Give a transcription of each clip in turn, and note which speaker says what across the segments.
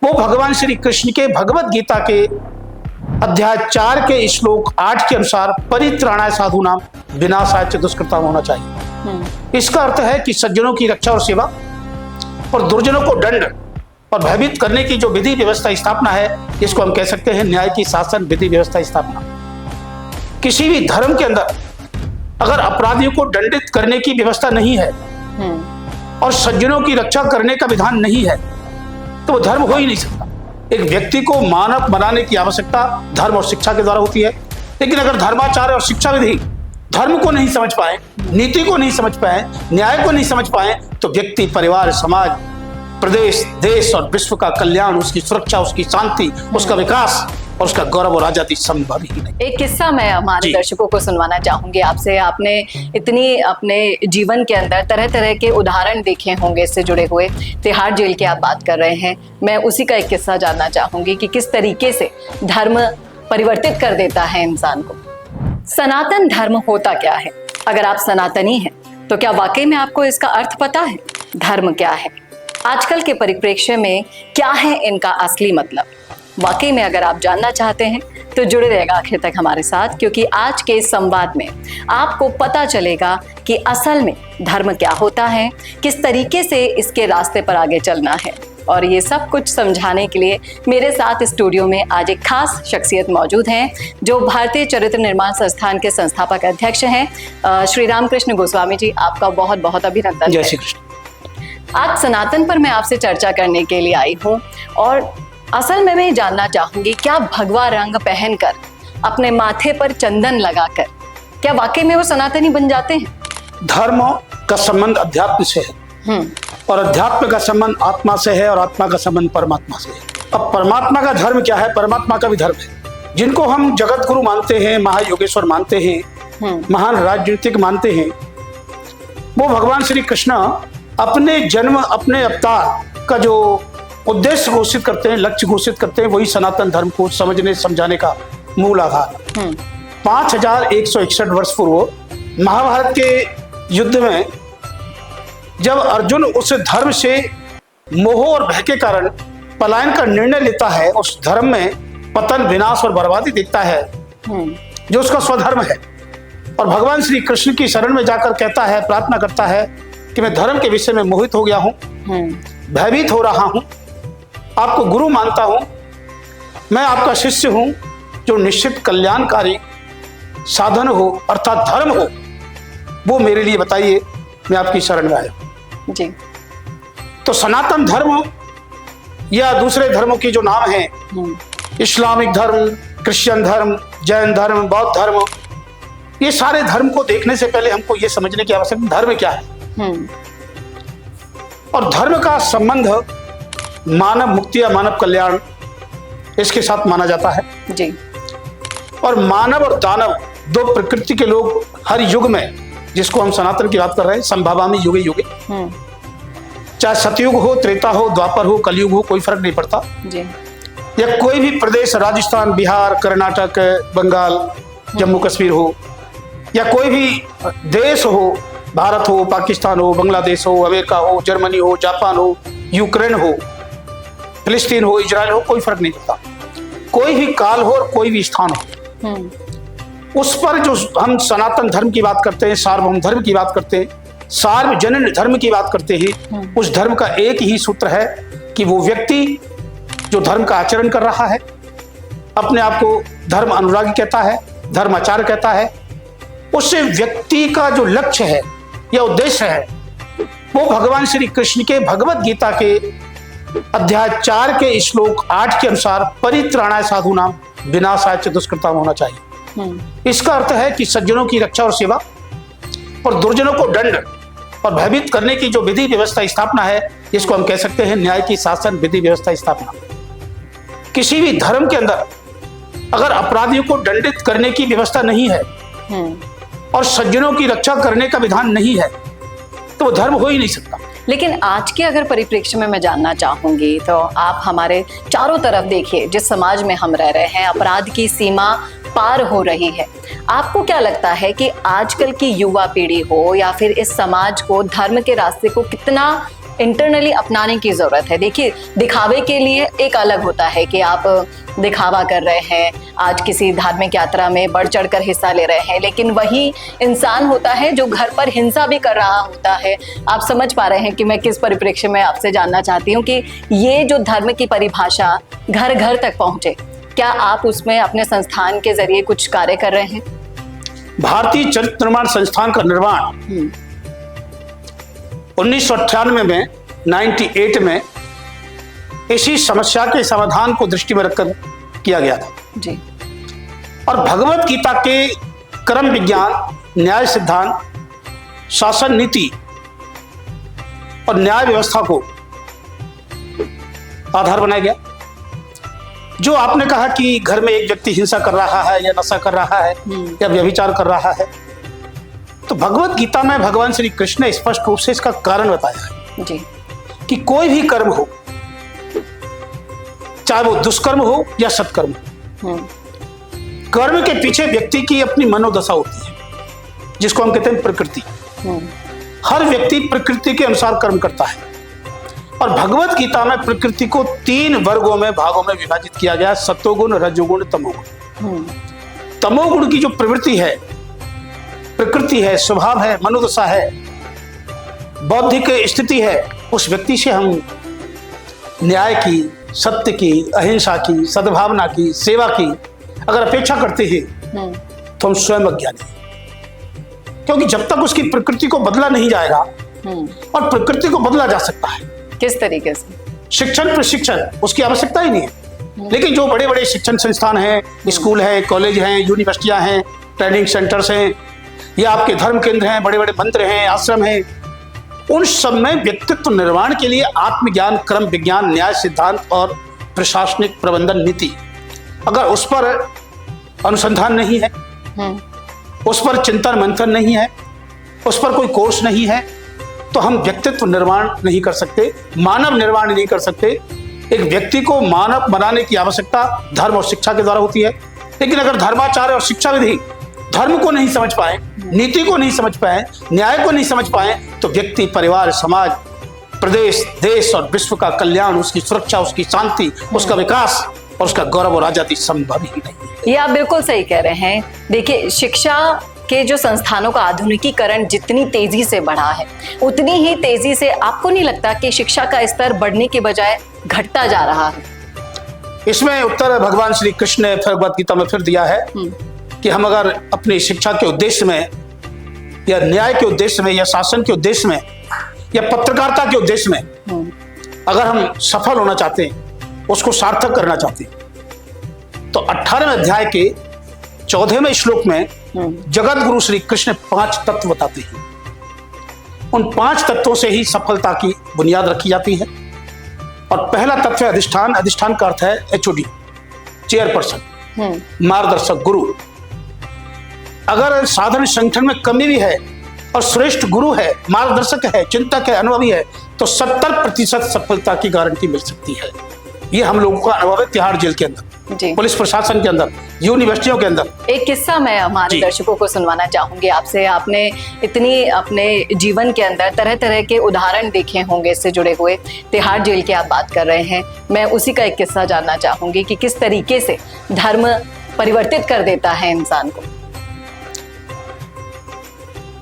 Speaker 1: वो भगवान श्री कृष्ण के भगवत गीता के अध्याय 4 के श्लोक 8 के अनुसार परित्राणाय साधूनाम विनाशाय च दुष्कृताम होना चाहिए। इसका अर्थ है कि सज्जनों की रक्षा और सेवा और दुर्जनों को दंड और भयभीत करने की जो विधि व्यवस्था स्थापना है, इसको हम कह सकते हैं न्याय की शासन विधि व्यवस्था स्थापना। किसी भी धर्म के अंदर अगर अपराधियों को दंडित करने की व्यवस्था नहीं है और सज्जनों की रक्षा करने का विधान नहीं है, तो वो धर्म हो ही नहीं सकता। एक व्यक्ति को मानव बनाने की आवश्यकता धर्म और शिक्षा के द्वारा होती है, लेकिन अगर धर्माचार्य और शिक्षा विधि धर्म को नहीं समझ पाए, नीति को नहीं समझ पाए, न्याय को नहीं समझ पाए, तो व्यक्ति, परिवार, समाज, प्रदेश, देश और विश्व का कल्याण, उसकी सुरक्षा, उसकी शांति, उसका विकास और उसका गौरव और आजादी संभव ही नहीं।
Speaker 2: एक किस्सा मैं हमारे दर्शकों को सुनवाना चाहूंगी आपसे। आपने इतनी अपने जीवन के अंदर तरह तरह के उदाहरण देखे होंगे इससे जुड़े हुए। तिहाड़ जेल की आप बात कर रहे हैं, मैं उसी का एक किस्सा जानना चाहूंगी कि किस तरीके से धर्म परिवर्तित कर देता है इंसान को। सनातन धर्म होता क्या है? अगर आप सनातनी हैं तो क्या वाकई में आपको इसका अर्थ पता है? धर्म क्या है? आजकल के परिप्रेक्ष्य में क्या है इनका असली मतलब? वाकई में अगर आप जानना चाहते हैं तो जुड़े रहेगा आखिर तक हमारे साथ, क्योंकि आज के इस संवाद में आपको पता चलेगा कि असल में धर्म क्या होता है, किस तरीके से इसके रास्ते पर आगे चलना है। और ये सब कुछ समझाने के लिए मेरे साथ स्टूडियो में आज एक खास शख्सियत मौजूद हैं, जो भारतीय चरित्र निर्माण संस्थान के संस्थापक अध्यक्ष हैं। श्री रामकृष्ण गोस्वामी जी, आपका बहुत बहुत अभिनंदन।
Speaker 1: जय श्री कृष्ण।
Speaker 2: आज सनातन पर मैं आपसे चर्चा करने के लिए आई हूँ और असल में मैं जानना चाहूंगी, क्या भगवा रंग पहनकर, अपने माथे पर चंदन लगाकर, क्या वाकई में वो सनातनी बन जाते हैं?
Speaker 1: धर्म का संबंध अध्यात्म से है और अध्यात्म का संबंध आत्मा से है और आत्मा का संबंध परमात्मा से है। अब परमात्मा का धर्म क्या है? परमात्मा का भी धर्म है। जिनको हम जगत गुरु मानते हैं, महायोगेश्वर मानते हैं, महान राजनीतिक मानते हैं, वो भगवान श्री कृष्ण अपने जन्म, अपने अवतार का जो उद्देश्य घोषित करते हैं, लक्ष्य घोषित करते हैं, वही सनातन धर्म को समझने समझाने का मूल आधार। 5161 वर्ष पूर्व महाभारत के युद्ध में जब अर्जुन उस धर्म से मोह और भय के कारण पलायन का निर्णय लेता है, उस धर्म में पतन, विनाश और बर्बादी देखता है जो उसका स्वधर्म है, और भगवान श्री कृष्ण की शरण में जाकर कहता है, प्रार्थना करता है कि मैं धर्म के विषय में मोहित हो गया हूँ, भयभीत हो रहा हूँ, आपको गुरु मानता हूं, मैं आपका शिष्य हूं, जो निश्चित कल्याणकारी साधन हो अर्थात धर्म हो वो मेरे लिए बताइए, मैं आपकी शरण में आया
Speaker 2: जी।
Speaker 1: तो सनातन धर्म या दूसरे धर्मों की जो नाम है, इस्लामिक धर्म, क्रिश्चियन धर्म, जैन धर्म, बौद्ध धर्म, ये सारे धर्म को देखने से पहले हमको ये समझने की आवश्यकता धर्म क्या है। और धर्म का संबंध मानव मुक्ति या मानव कल्याण, इसके साथ माना जाता है
Speaker 2: जी। और
Speaker 1: मानव और दानव दो प्रकृति के लोग हर युग में, जिसको हम सनातन की बात कर रहे हैं, संभावामी युगे युगे, चाहे सतयुग हो, त्रेता हो, द्वापर हो, कलयुग हो, कोई फर्क नहीं पड़ता
Speaker 2: जी।
Speaker 1: या कोई भी प्रदेश, राजस्थान, बिहार, कर्नाटक, बंगाल, जम्मू कश्मीर हो, या कोई भी देश हो, भारत हो, पाकिस्तान हो, बांग्लादेश हो, अमेरिका हो, जर्मनी हो, जापान हो, यूक्रेन हो, फिलिस्तीन हो, इजराइल हो, कोई फर्क नहीं पड़ता। कोई भी काल हो और कोई भी स्थान हो, उस पर जो हम सनातन धर्म की बात करते हैं, सार्वभौम धर्म की बात करते हैं, सार्वजनिक धर्म की बात करते हैं, उस धर्म का एक ही सूत्र है कि वो व्यक्ति जो धर्म का आचरण कर रहा है, अपने आप को धर्म अनुरागी कहता है, धर्माचार्य कहता है, उस व्यक्ति का जो लक्ष्य है या उद्देश्य है, वो भगवान श्री कृष्ण के भगवत गीता के अध्याय 4 के श्लोक 8 के अनुसार परित्राणाय साधूनाम विनाशाय च दुष्कृताम होना चाहिए। इसका अर्थ है कि सज्जनों की रक्षा और सेवा और दुर्जनों को दंड और भयभीत करने की जो विधि व्यवस्था स्थापना है, इसको हम कह सकते हैं न्याय की शासन विधि व्यवस्था स्थापना। किसी भी धर्म के अंदर अगर अपराधियों को दंडित करने की व्यवस्था नहीं है और सज्जनों की रक्षा करने का विधान नहीं है, तो वो धर्म हो ही नहीं सकता।
Speaker 2: लेकिन आज के अगर परिप्रेक्ष्य में मैं जानना चाहूंगी, तो आप हमारे चारों तरफ देखिए, जिस समाज में हम रह रहे हैं, अपराध की सीमा पार हो रही है। आपको क्या लगता है कि आजकल की युवा पीढ़ी हो या फिर इस समाज को धर्म के रास्ते को कितना इंटरनली अपनाने की जरूरत है। देखिए, दिखावे के लिए एक अलग होता है कि आप दिखावा कर रहे हैं, आज किसी धार्मिक यात्रा में बढ़ चढ़कर हिस्सा ले रहे हैं, लेकिन वही इंसान होता है जो घर पर हिंसा भी कर रहा होता है। आप समझ पा रहे हैं कि मैं किस परिप्रेक्ष्य में आपसे जानना चाहती हूँ कि ये जो धर्म की परिभाषा घर घर तक पहुंचे, क्या आप उसमें अपने संस्थान के जरिए कुछ कार्य कर रहे हैं?
Speaker 1: भारतीय चरित्र निर्माण संस्थान का निर्माण 1998 में 98 में इसी समस्या के समाधान को दृष्टि में रखकर किया गया था
Speaker 2: जी।
Speaker 1: और भगवत गीता के कर्म विज्ञान, न्याय सिद्धांत, शासन नीति और न्याय व्यवस्था को आधार बनाया गया। जो आपने कहा कि घर में एक व्यक्ति हिंसा कर रहा है या नशा कर रहा है या व्यभिचार कर रहा है, तो भगवत गीता में भगवान श्री कृष्ण ने स्पष्ट रूप से इसका कारण बताया है
Speaker 2: जी।
Speaker 1: कि कोई भी कर्म हो, चाहे वो दुष्कर्म हो या सत्कर्म हो, कर्म के पीछे व्यक्ति की अपनी मनोदशा होती है, जिसको हम कहते हैं प्रकृति। हर व्यक्ति प्रकृति के अनुसार कर्म करता है और भगवत गीता में प्रकृति को 3 वर्गों में, भागों में विभाजित किया गया: सत्वगुण, रजोगुण, तमोगुण। तमोगुण की जो प्रवृत्ति है, प्रकृति है, स्वभाव है, मनोदशा है, बौद्धिक स्थिति है, उस व्यक्ति से हम न्याय की, सत्य की, अहिंसा की, सद्भावना की, सेवा की अगर अपेक्षा करते हैं तो हम स्वयं अज्ञानी हैं। क्योंकि जब तक उसकी प्रकृति को बदला नहीं जाएगा, और प्रकृति को बदला जा सकता है
Speaker 2: किस तरीके से?
Speaker 1: शिक्षण प्रशिक्षण, उसकी आवश्यकता ही नहीं है। लेकिन जो बड़े बड़े शिक्षण संस्थान हैं, स्कूल है, कॉलेज हैं, यूनिवर्सिटियां हैं, ट्रेनिंग सेंटर्स हैं, या आपके धर्म केंद्र हैं, बड़े बड़े मंदिर हैं, आश्रम हैं, उन सब में व्यक्तित्व निर्माण के लिए आत्मज्ञान, क्रम विज्ञान, न्याय सिद्धांत और प्रशासनिक प्रबंधन नीति, अगर उस पर अनुसंधान नहीं है, उस पर चिंतन मंथन नहीं है, उस पर कोई कोर्स नहीं है, तो हम व्यक्तित्व निर्माण नहीं कर सकते, मानव निर्माण नहीं कर सकते। एक व्यक्ति को मानव बनाने की आवश्यकता धर्म और शिक्षा के द्वारा होती है। लेकिन अगर धर्माचार्य और शिक्षा विधि धर्म को नहीं समझ पाए, नीति को नहीं समझ पाए, न्याय को नहीं समझ पाए, तो व्यक्ति, परिवार, समाज, प्रदेश, देश और विश्व का कल्याण, उसकी सुरक्षा, उसकी शांति, उसका विकास और उसका गौरव और आजादी संभव ही नहीं है।
Speaker 2: ये आप बिल्कुल सही कह रहे हैं। देखिए, शिक्षा के जो संस्थानों का आधुनिकीकरण जितनी तेजी से बढ़ा है, उतनी ही तेजी से आपको नहीं लगता कि शिक्षा का स्तर बढ़ने के बजाय घटता जा रहा है?
Speaker 1: इसमें उत्तर भगवान श्री कृष्ण ने भगवत गीता में फिर दिया है कि हम अगर अपनी शिक्षा के उद्देश्य में, या न्याय के उद्देश्य में, या शासन के उद्देश्य में, या पत्रकारिता के उद्देश्य में अगर हम सफल होना चाहते हैं, उसको सार्थक करना चाहते हैं, तो 18वें अध्याय के 14वें श्लोक में जगत गुरु श्री कृष्ण 5 तत्व बताते हैं। उन 5 तत्वों से ही सफलता की बुनियाद रखी जाती है। और पहला तत्व है अधिष्ठान। अधिष्ठान का अर्थ है HOD, चेयरपर्सन, मार्गदर्शक, गुरु। अगर साधन संगठन में कमी भी है और श्रेष्ठ गुरु है, मार्गदर्शक है, चिंतक है, अनुभवी है, तो 70% सफलता की गारंटी मिल सकती है। ये हम लोगों का अनुभव है तिहाड़ जेल के अंदर, पुलिस प्रशासन के अंदर, यूनिवर्सिटियों के अंदर।
Speaker 2: एक किस्सा मैं हमारे दर्शकों को सुनवाना चाहूंगी आपसे। आपने इतनी अपने जीवन के अंदर तरह तरह के उदाहरण देखे होंगे इससे जुड़े हुए। तिहाड़ जेल की आप बात कर रहे हैं, मैं उसी का एक किस्सा जानना चाहूंगी कि किस तरीके से धर्म परिवर्तित कर देता है इंसान को।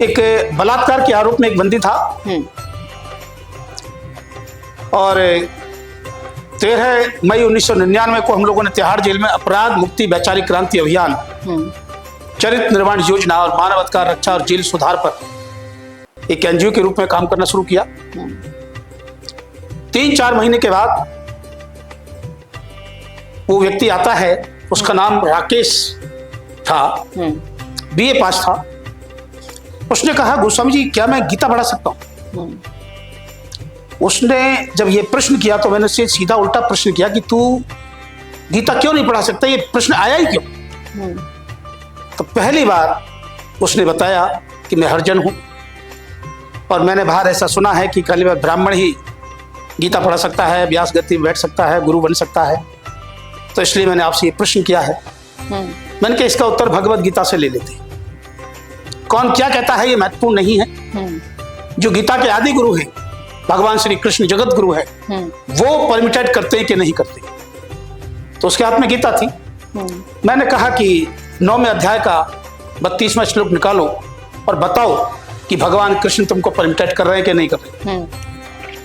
Speaker 1: एक बलात्कार के आरोप में एक बंदी था और 13 मई 1999 को हम लोगों ने तिहाड़ जेल में अपराध मुक्ति वैचारिक क्रांति अभियान, चरित्र निर्माण योजना और मानवाधिकार रक्षा और जेल सुधार पर एक NGO के रूप में काम करना शुरू किया। 3-4 महीने के बाद वो व्यक्ति आता है, उसका नाम राकेश था, BA पास था। उसने कहा, गोस्वामी जी क्या मैं गीता पढ़ा सकता हूँ? उसने जब ये प्रश्न किया तो मैंने उससे सीधा उल्टा प्रश्न किया कि तू गीता क्यों नहीं पढ़ा सकता? ये प्रश्न आया ही क्यों? तो पहली बार उसने बताया कि मैं हरिजन हूं और मैंने बाहर ऐसा सुना है कि खाली ब्राह्मण ही गीता पढ़ा सकता है, व्यास गति में बैठ सकता है, गुरु बन सकता है, तो इसलिए मैंने आपसे ये प्रश्न किया है। मैंने कहा इसका उत्तर भगवत गीता से ले लेते। कौन क्या कहता है ये महत्वपूर्ण नहीं है। जो गीता के आदि गुरु हैं भगवान श्री कृष्ण जगत गुरु है, वो परमिटेड करते हैं कि नहीं करते। तो उसके हाथ में गीता थी। मैंने कहा कि 9वें अध्याय का 32वां श्लोक निकालो और बताओ कि भगवान कृष्ण तुमको परमिटेड कर रहे हैं कि नहीं कर रहे।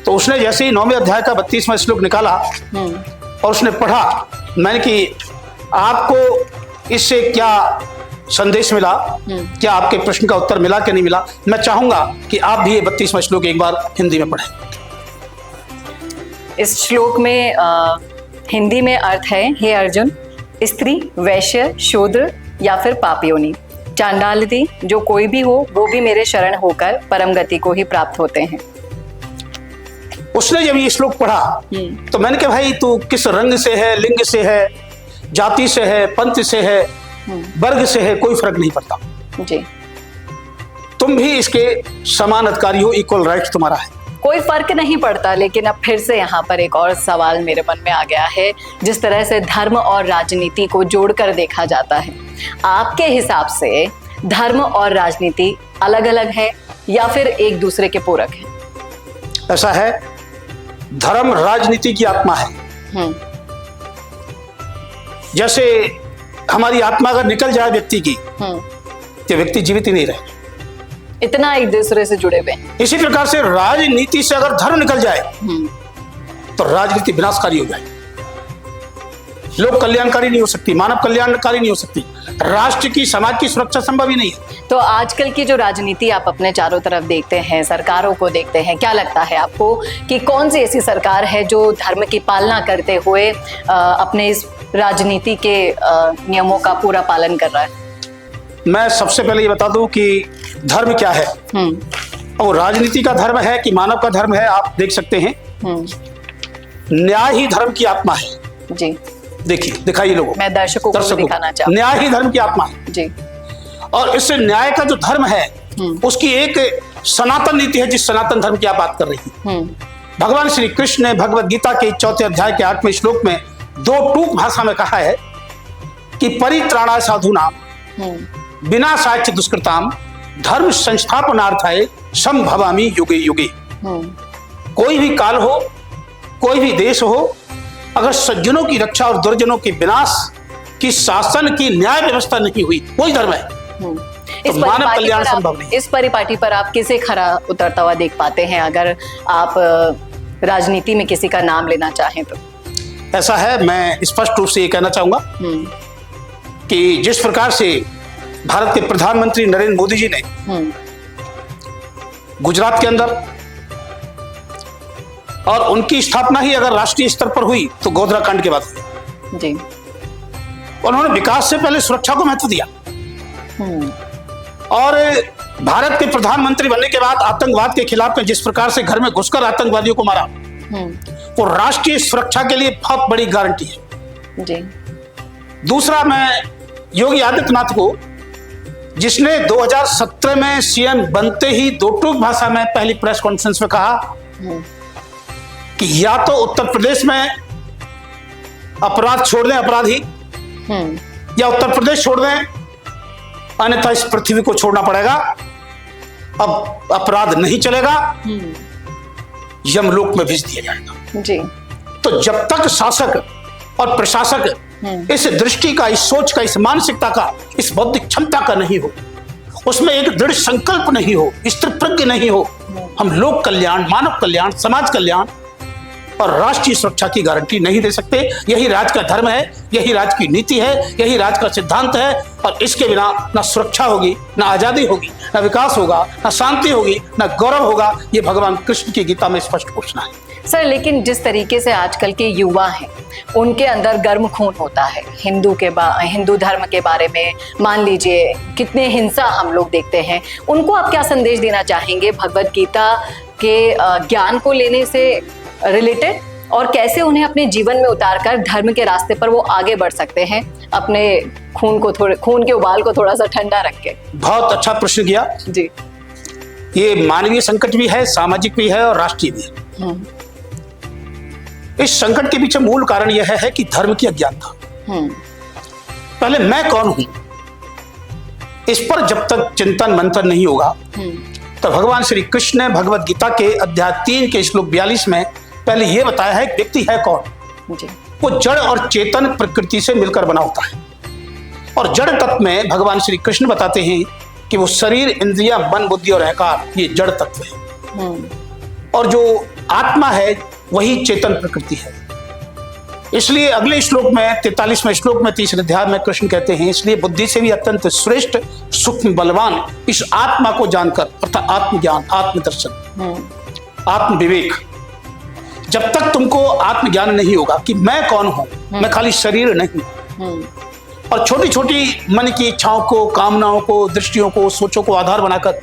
Speaker 1: तो उसने जैसे ही 9वें अध्याय का 32वां श्लोक निकाला और उसने पढ़ा, मैंने कि आपको इससे क्या संदेश मिला, क्या आपके प्रश्न का उत्तर मिला कि नहीं मिला। मैं चाहूंगा कि आप भी ये 32वां श्लोक एक बार हिंदी में पढ़ें।
Speaker 2: इस श्लोक में हिंदी में अर्थ है, हे अर्जुन, स्त्री, वैश्य, शूद्र या फिर पापयोनि, चांडालती, जो कोई भी हो वो भी मेरे शरण होकर परम गति को ही प्राप्त होते हैं।
Speaker 1: उसने जब ये श्लोक पढ़ा तो मैंने कहा भाई तू किस रंग से है, लिंग से है, जाति से है, पंथ से है, वर्ग से है, कोई फर्क नहीं पड़ता
Speaker 2: जी,
Speaker 1: तुम भी इसके समान अधिकारी हो, इक्वल राइट तुम्हारा है,
Speaker 2: कोई फर्क नहीं पड़ता। लेकिन अब फिर से यहाँ पर एक और सवाल मेरे मन में आ गया है। जिस तरह से धर्म और राजनीति को जोड़कर देखा जाता है, आपके हिसाब से धर्म और राजनीति अलग अलग है या फिर एक दूसरे के पूरक है?
Speaker 1: ऐसा है, धर्म राजनीति की आत्मा है। जैसे हमारी आत्मा अगर निकल जाए व्यक्ति की तो व्यक्ति जीवित ही नहीं रहे,
Speaker 2: इतना एक दूसरे से जुड़े हुए हैं।
Speaker 1: इसी प्रकार से राजनीति से अगर धर्म निकल जाए तो राजनीति विनाशकारी हो जाए, लोक कल्याणकारी नहीं हो सकती, मानव कल्याणकारी नहीं हो सकती, राष्ट्र की, समाज की सुरक्षा संभव ही नहीं है।
Speaker 2: तो आजकल की जो राजनीति आप अपने चारों तरफ देखते हैं, सरकारों को देखते हैं, क्या लगता है आपको कि कौन सी ऐसी सरकार है जो धर्म की पालना करते हुए अपने इस राजनीति के नियमों का पूरा पालन कर रहा है?
Speaker 1: मैं सबसे पहले ये बता दूं कि धर्म क्या है और राजनीति का धर्म है कि मानव का धर्म है। आप देख सकते हैं, न्याय ही धर्म की आत्मा है
Speaker 2: जी।
Speaker 1: देखिए, दिखाइए लोगों,
Speaker 2: मैं दर्शकों को दिखाना चाहूँ,
Speaker 1: न्याय ही धर्म की आत्मा है
Speaker 2: जी।
Speaker 1: और इस न्याय का जो धर्म है उसकी एक सनातन नीति है, जिस सनातन धर्म की आप बात कर रही हैं। भगवान श्री कृष्ण ने भगवत गीता के 4 अध्याय के 8वें श्लोक में 2 टूक भाषा में कहा है कि परित्राणाय साधूनां विनाशाय च दुष्कृताम धर्म संस्थापनार्थाय संभवामि युगे युगे। कोई भी काल हो, कोई भी देश हो, अगर सज्जनों की रक्षा और दुर्जनों के विनाश की, शासन की न्याय व्यवस्था नहीं हुई, वही धर्म है। तो मानव कल्याण संभव नहीं।
Speaker 2: इस परिपाटी पर आप किसे खरा उतरता हुआ देख पाते हैं, अगर आप राजनीति में किसी का नाम लेना चाहें तो?
Speaker 1: ऐसा है, मैं स्पष्ट रूप से ये कहना चाहूंगा कि जिस प्रकार से भारत के प्रधानमंत्री नरेंद्र मोदी जी ने गुजरात के अंदर, और उनकी स्थापना ही अगर राष्ट्रीय स्तर पर हुई तो गोधरा कांड के बाद जी, उन्होंने विकास से पहले सुरक्षा को महत्व दिया और भारत के प्रधानमंत्री बनने के बाद आतंकवाद के खिलाफ में जिस प्रकार से घर में घुसकर आतंकवादियों को मारा, वो राष्ट्रीय सुरक्षा के लिए बहुत बड़ी गारंटी है जी। दूसरा, मैं योगी आदित्यनाथ को, जिसने 2017 में सीएम बनते ही 2 टूक भाषा में पहली प्रेस कॉन्फ्रेंस में कहा कि या तो उत्तर प्रदेश में अपराध छोड़ दें अपराधी, या उत्तर प्रदेश छोड़ दें, अन्यथा इस पृथ्वी को छोड़ना पड़ेगा। अब अपराध नहीं चलेगा, यमलोक में भेज दिया जाएगा जी। तो जब तक शासक और प्रशासक इस दृष्टि का, इस सोच का, इस मानसिकता का, इस बौद्धिक क्षमता का नहीं हो, उसमें एक दृढ़ संकल्प नहीं हो, स्थिर प्रज्ञ नहीं हो, हम लोक कल्याण, मानव कल्याण, समाज कल्याण और राष्ट्रीय सुरक्षा की गारंटी नहीं दे सकते। यही राज का धर्म है, यही राज की नीति है, यही राज का सिद्धांत है और इसके बिना ना सुरक्षा होगी, ना आजादी होगी, ना विकास होगा, ना शांति होगी, ना गौरव होगा। ये भगवान कृष्ण की गीता में स्पष्ट घोषणा है।
Speaker 2: सर, लेकिन जिस तरीके से आजकल के युवा हैं, उनके अंदर गर्म खून होता है हिंदू धर्म के बारे में, मान लीजिए कितने हिंसा हम लोग देखते हैं, उनको आप क्या संदेश देना चाहेंगे भगवत गीता के ज्ञान को लेने से रिलेटेड, और कैसे उन्हें अपने जीवन में उतारकर धर्म के रास्ते पर वो आगे बढ़ सकते हैं, अपने खून के उबाल को थोड़ा सा ठंडा रख के?
Speaker 1: बहुत अच्छा प्रश्न किया
Speaker 2: जी।
Speaker 1: ये मानवीय संकट भी है, सामाजिक भी है और राष्ट्रीय भी है। इस संकट के पीछे मूल कारण यह है कि धर्म की अज्ञानता। पहले मैं कौन हूं, इस पर जब तक चिंतन मंथन नहीं होगा तो भगवान श्री कृष्ण ने भगवत गीता के अध्याय 3 के श्लोक 42 में पहले यह बताया है कि व्यक्ति है कौन।
Speaker 2: जी।
Speaker 1: वो जड़ और चेतन प्रकृति से मिलकर बना होता है। और जड़ तत्व में भगवान श्री कृष्ण बताते हैं कि वो शरीर, इंद्रिया, मन, बुद्धि और अहंकार, ये जड़ तत्व है। और जो आत्मा है वही चेतन प्रकृति है। इसलिए अगले श्लोक में 43वें श्लोक में 3रे अध्याय में कृष्ण कहते हैं, इसलिए बुद्धि से भी अत्यंत श्रेष्ठ, सूक्ष्म, बलवान इस आत्मा को जानकर, अर्थात आत्मज्ञान, आत्मदर्शन, आत्मविवेक, जब तक तुमको आत्मज्ञान नहीं होगा कि मैं कौन हूं, मैं खाली शरीर नहीं, और छोटी छोटी मन की इच्छाओं को, कामनाओं को, दृष्टियों को, सोचों को आधार बनाकर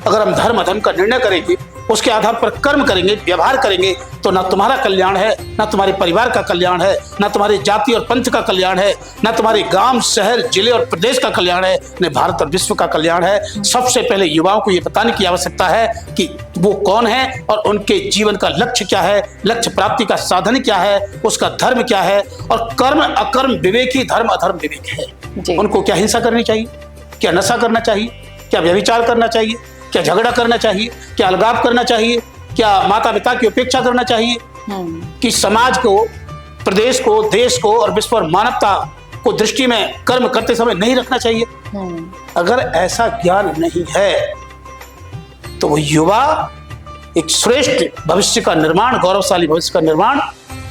Speaker 1: अगर हम धर्म अधर्म का निर्णय करेंगे, उसके आधार पर कर्म करेंगे, व्यवहार करेंगे, तो ना तुम्हारा कल्याण है, ना तुम्हारे परिवार का कल्याण है, ना तुम्हारे जाति और पंथ का कल्याण है, ना तुम्हारे गांव, शहर, जिले और प्रदेश का कल्याण है, न भारत और विश्व का कल्याण है। सबसे पहले युवाओं को ये बताने की आवश्यकता है कि वो कौन है और उनके जीवन का लक्ष्य क्या है, लक्ष्य प्राप्ति का साधन क्या है, उसका धर्म क्या है, और कर्म अकर्म विवेक ही धर्म अधर्म विवेक है। उनको क्या हिंसा करनी चाहिए, क्या नशा करना चाहिए, क्या व्यभिचार करना चाहिए, क्या झगड़ा करना चाहिए, क्या अलगाव करना चाहिए, क्या माता पिता की उपेक्षा करना चाहिए, कि समाज को, प्रदेश को, देश को और विश्व और मानवता को दृष्टि में कर्म करते समय नहीं रखना चाहिए। अगर ऐसा ज्ञान नहीं है तो वो युवा एक श्रेष्ठ भविष्य का निर्माण, गौरवशाली भविष्य का निर्माण,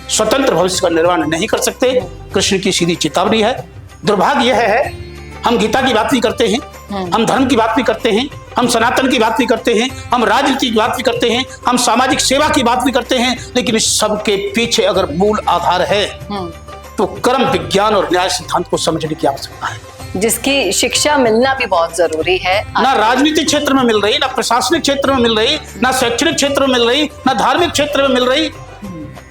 Speaker 1: स्वतंत्र भविष्य का निर्माण नहीं कर सकते। कृष्ण की सीधी चेतावनी है। दुर्भाग्य यह है, हम गीता की बात भी करते हैं, हम धर्म की बात भी करते हैं, हम सनातन की बात भी करते हैं, हम राजनीति की बात भी करते हैं, हम सामाजिक सेवा की बात भी करते हैं, लेकिन इस सब के पीछे अगर मूल आधार है तो कर्म विज्ञान और न्याय सिद्धांत को समझने की आवश्यकता है,
Speaker 2: जिसकी शिक्षा मिलना भी बहुत जरूरी है।
Speaker 1: ना राजनीतिक क्षेत्र में मिल रही, ना प्रशासनिक क्षेत्र में मिल रही, ना शैक्षणिक क्षेत्र में मिल रही, ना धार्मिक क्षेत्र में मिल रही,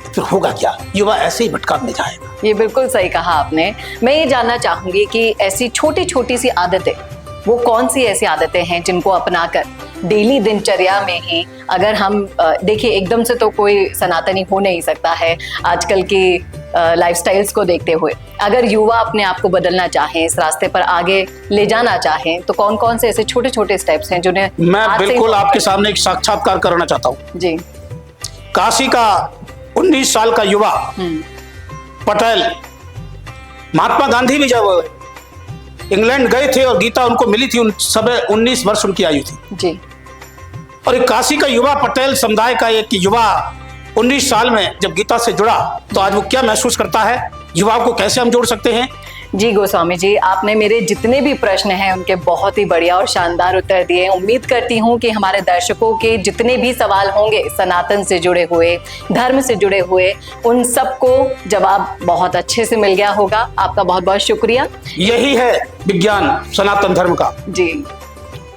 Speaker 1: फिर होगा क्या? युवा ऐसे ही भटका में जाएगा।
Speaker 2: ये बिल्कुल सही कहा आपने। मैं ये जानना चाहूंगी कि ऐसी छोटी छोटी सी आदतें, वो कौन सी ऐसी आदतें हैं जिनको अपनाकर डेली दिनचर्या में ही, अगर हम देखिए एकदम से तो कोई सनातनी हो नहीं सकता है आजकल की लाइफस्टाइल्स को देखते हुए, अगर युवा अपने आप को बदलना चाहें, इस रास्ते पर आगे ले जाना चाहें, तो कौन कौन से ऐसे छोटे छोटे स्टेप्स हैं जिन्हें
Speaker 1: मैं बिल्कुल आपके सामने एक साक्षात्कार करना चाहता हूँ।
Speaker 2: जी।
Speaker 1: काशी का 19 साल का युवा पटेल, महात्मा गांधी भी जब इंग्लैंड गए थे और गीता उनको मिली थी, उन सब 19 वर्ष उनकी आयु थी
Speaker 2: जी।
Speaker 1: और एक काशी का युवा पटेल समुदाय का एक युवा 19 साल में जब गीता से जुड़ा तो आज वो क्या महसूस करता है, युवाओं को कैसे हम जोड़ सकते हैं?
Speaker 2: जी गोस्वामी जी, आपने मेरे जितने भी प्रश्न हैं उनके बहुत ही बढ़िया और शानदार उत्तर दिए। उम्मीद करती हूँ कि हमारे दर्शकों के जितने भी सवाल होंगे सनातन से जुड़े हुए, धर्म से जुड़े हुए, उन सबको जवाब बहुत अच्छे से मिल गया होगा। आपका बहुत बहुत शुक्रिया।
Speaker 1: यही है विज्ञान सनातन धर्म का।
Speaker 2: जी,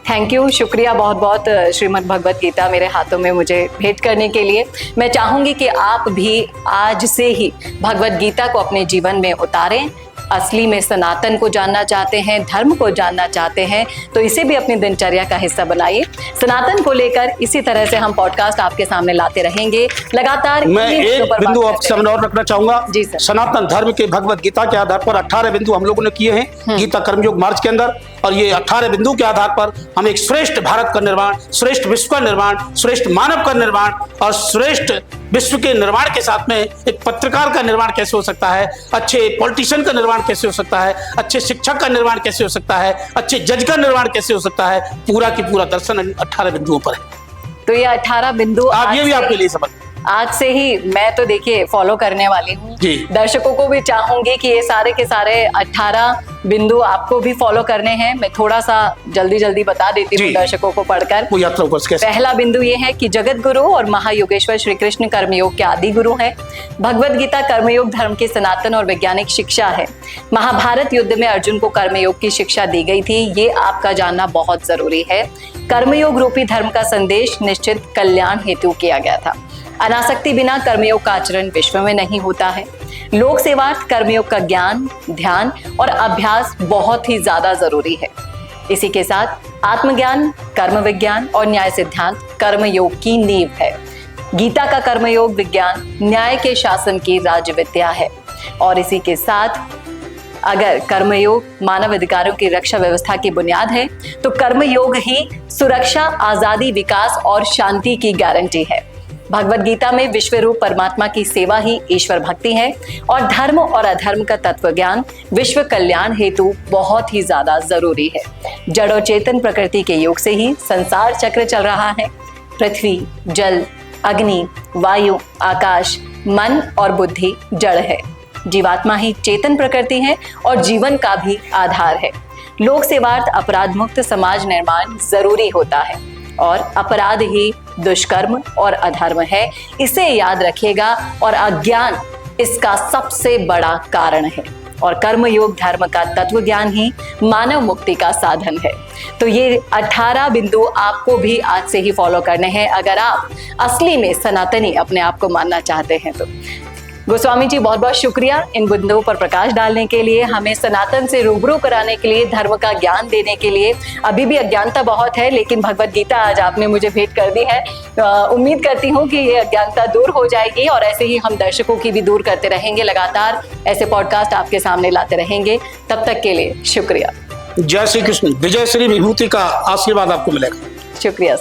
Speaker 2: थैंक यू, शुक्रिया बहुत बहुत श्रीमद् भगवत गीता मेरे हाथों में मुझे भेंट करने के लिए। मैं चाहूँगी कि आप भी आज से ही भगवत गीता को अपने जीवन में उतारें। असली में सनातन को जानना चाहते हैं, धर्म को जानना चाहते हैं, तो इसे भी अपनी दिनचर्या का हिस्सा बनाइए। सनातन को लेकर इसी तरह से हम पॉडकास्ट आपके सामने लाते रहेंगे लगातार।
Speaker 1: मैं एक बिंदु आपके सामने और रखना चाहूंगा।
Speaker 2: जी सर।
Speaker 1: सनातन धर्म के भगवत गीता के आधार पर 18 बिंदु हम लोगों ने किए हैं गीता कर्मयोग मार्च के अंदर, और ये 18 बिंदु के आधार पर हम एक श्रेष्ठ भारत का निर्माण, श्रेष्ठ विश्व का निर्माण, श्रेष्ठ मानव का निर्माण और श्रेष्ठ विश्व के निर्माण के साथ में एक पत्रकार का निर्माण कैसे हो सकता है, अच्छे पॉलिटिशियन का निर्माण कैसे हो सकता है, अच्छे शिक्षक का निर्माण कैसे हो सकता है, अच्छे जज का निर्माण कैसे हो सकता है, पूरा की पूरा दर्शन 18 बिंदुओं पर है।
Speaker 2: तो ये 18 बिंदु
Speaker 1: आप ये भी आपके लिए समझ,
Speaker 2: आज से ही मैं तो देखिए फॉलो करने वाली हूँ। दर्शकों को भी चाहूंगी कि ये सारे के सारे 18 बिंदु आपको भी फॉलो करने हैं। मैं थोड़ा सा जल्दी जल्दी बता देती हूँ दर्शकों को पढ़कर। पहला बिंदु ये है कि जगत गुरु और महायोगेश्वर श्री कृष्ण कर्मयोग के आदि गुरु हैं। भगवत गीता कर्मयोग धर्म की सनातन और वैज्ञानिक शिक्षा है। महाभारत युद्ध में अर्जुन को कर्मयोग की शिक्षा दी गई थी, ये आपका जानना बहुत जरूरी है। कर्मयोग रूपी धर्म का संदेश निश्चित कल्याण हेतु किया गया था। अनासक्ति बिना कर्मयोग का आचरण विश्व में नहीं होता है। लोक सेवार्थ कर्मयोग का ज्ञान, ध्यान और अभ्यास बहुत ही ज्यादा जरूरी है। इसी के साथ आत्मज्ञान, कर्म विज्ञान और न्याय सिद्धांत कर्मयोग की नींव है। गीता का कर्मयोग विज्ञान न्याय के शासन की राज विद्या है। और इसी के साथ अगर कर्मयोग मानव अधिकारों की रक्षा व्यवस्था की बुनियाद है तो कर्मयोग ही सुरक्षा, आजादी, विकास और शांति की गारंटी है। भगवद गीता में विश्व रूप परमात्मा की सेवा ही ईश्वर भक्ति है और धर्म और अधर्म का तत्व ज्ञान विश्व कल्याण हेतु बहुत ही ज्यादा जरूरी है। जड़ और चेतन प्रकृति के योग से ही संसार चक्र चल रहा है। पृथ्वी, जल, अग्नि, वायु, आकाश, मन और बुद्धि जड़ है। जीवात्मा ही चेतन प्रकृति है और जीवन का भी आधार है। लोक सेवार्थ अपराध मुक्त समाज निर्माण जरूरी होता है और अपराध ही दुष्कर्म और अधर्म है, इसे याद रखिएगा। और अज्ञान इसका सबसे बड़ा कारण है और कर्मयोग धर्म का तत्व ज्ञान ही मानव मुक्ति का साधन है। तो ये 18 बिंदु आपको भी आज से ही फॉलो करने हैं अगर आप असली में सनातनी अपने आप को मानना चाहते हैं तो। गोस्वामी जी बहुत बहुत शुक्रिया इन बिंदुओं पर प्रकाश डालने के लिए, हमें सनातन से रूबरू कराने के लिए, धर्म का ज्ञान देने के लिए। अभी भी अज्ञानता बहुत है लेकिन भगवद गीता आज आपने मुझे भेंट कर दी है। उम्मीद करती हूँ कि ये अज्ञानता दूर हो जाएगी और ऐसे ही हम दर्शकों की भी दूर करते रहेंगे। लगातार ऐसे पॉडकास्ट आपके सामने लाते रहेंगे। तब तक के लिए शुक्रिया।
Speaker 1: जय श्री कृष्ण। विजय श्री विभूति का आशीर्वाद आपको मिलेगा।
Speaker 2: शुक्रिया।